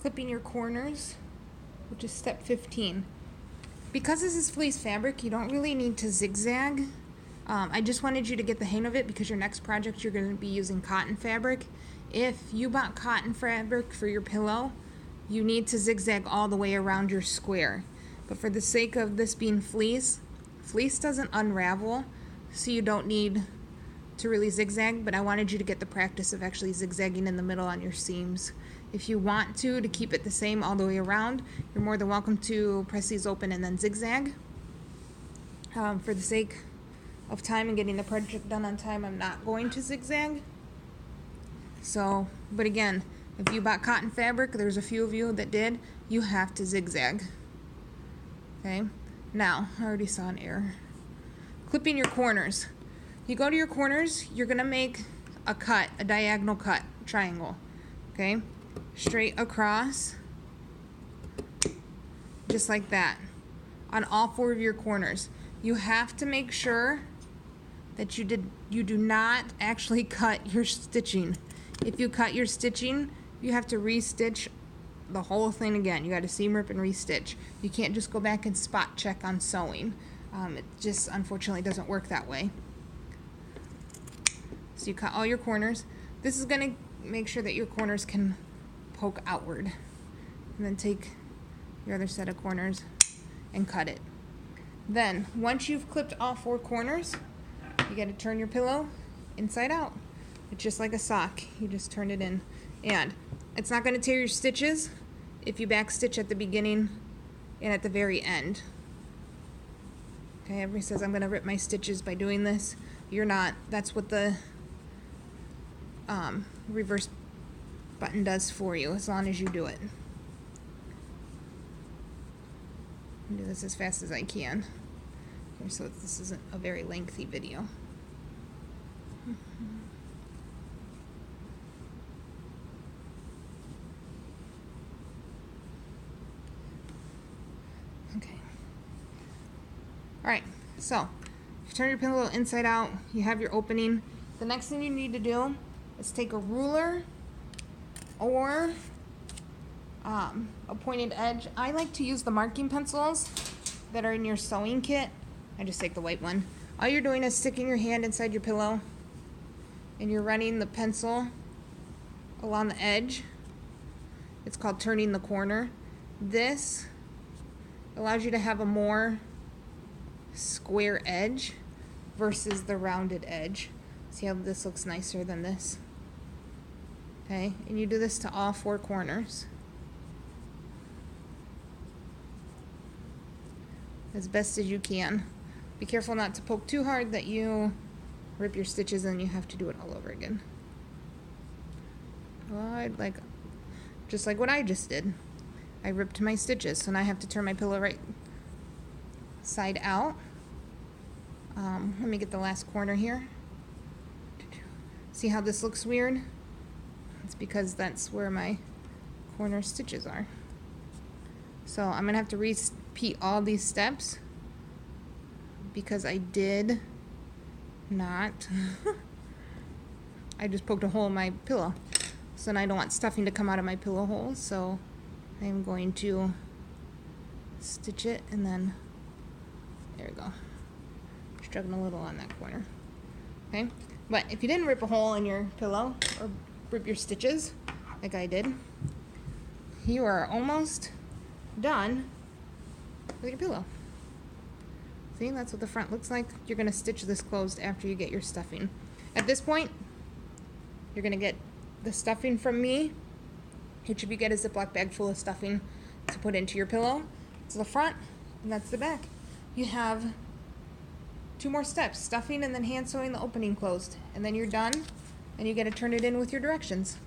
clipping your corners, which is step 15. Because this is fleece fabric, you don't really need to zigzag. I just wanted you to get the hang of it because your next project you're going to be using cotton fabric. If you bought cotton fabric for your pillow, you need to zigzag all the way around your square. But for the sake of this being fleece, fleece doesn't unravel, so you don't need to really zigzag, but I wanted you to get the practice of actually zigzagging in the middle on your seams. If you want to keep it the same all the way around, you're more than welcome to press these open and then zigzag. For the sake of time and getting the project done on time, I'm not going to zigzag. So, but again, if you bought cotton fabric, there's a few of you that did, you have to zigzag. Okay, now, I already saw an error. Clipping your corners. You go to your corners, you're gonna make a cut, a diagonal cut, triangle, okay? Straight across, just like that, on all 4 of your corners. You have to make sure that you do not actually cut your stitching. If you cut your stitching, you have to re-stitch the whole thing again. You got to seam rip and re-stitch. You can't just go back and spot check on sewing. It just unfortunately doesn't work that way. So you cut all your corners. This is going to make sure that your corners can poke outward. And then take your other set of corners and cut it. Then, once you've clipped all 4 corners, you got to turn your pillow inside out. It's just like a sock. You just turn it in. And it's not going to tear your stitches if you back stitch at the beginning and at the very end. Okay, everybody says I'm going to rip my stitches by doing this. You're not. That's what the reverse button does for you, as long as you do it. I'll do this as fast as I can, so this isn't a very lengthy video. Okay. Alright, so if you turn your pillow inside out, you have your opening. The next thing you need to do is take a ruler or a pointed edge. I like to use the marking pencils that are in your sewing kit. I just take the white one. All you're doing is sticking your hand inside your pillow and you're running the pencil along the edge. It's called turning the corner. This allows you to have a more square edge versus the rounded edge. See how this looks nicer than this? Okay, and you do this to all 4 corners as best as you can. Be careful not to poke too hard that you rip your stitches and you have to do it all over again. Well, just like what I just did. I ripped my stitches, so now I have to turn my pillow right side out. Let me get the last corner here. See how this looks weird? It's because that's where my corner stitches are. So I'm going to have to repeat all these steps because I did not. I just poked a hole in my pillow. So now I don't want stuffing to come out of my pillow hole, so I'm going to stitch it and then, there we go. Struggling a little on that corner. Okay? But if you didn't rip a hole in your pillow or rip your stitches like I did, you are almost done with your pillow. See, that's what the front looks like. You're going to stitch this closed after you get your stuffing. At this point, you're going to get the stuffing from me. It should be get a Ziploc bag full of stuffing to put into your pillow. It's the front and that's the back. You have 2 more steps, stuffing and then hand sewing the opening closed. And then you're done and you get to turn it in with your directions.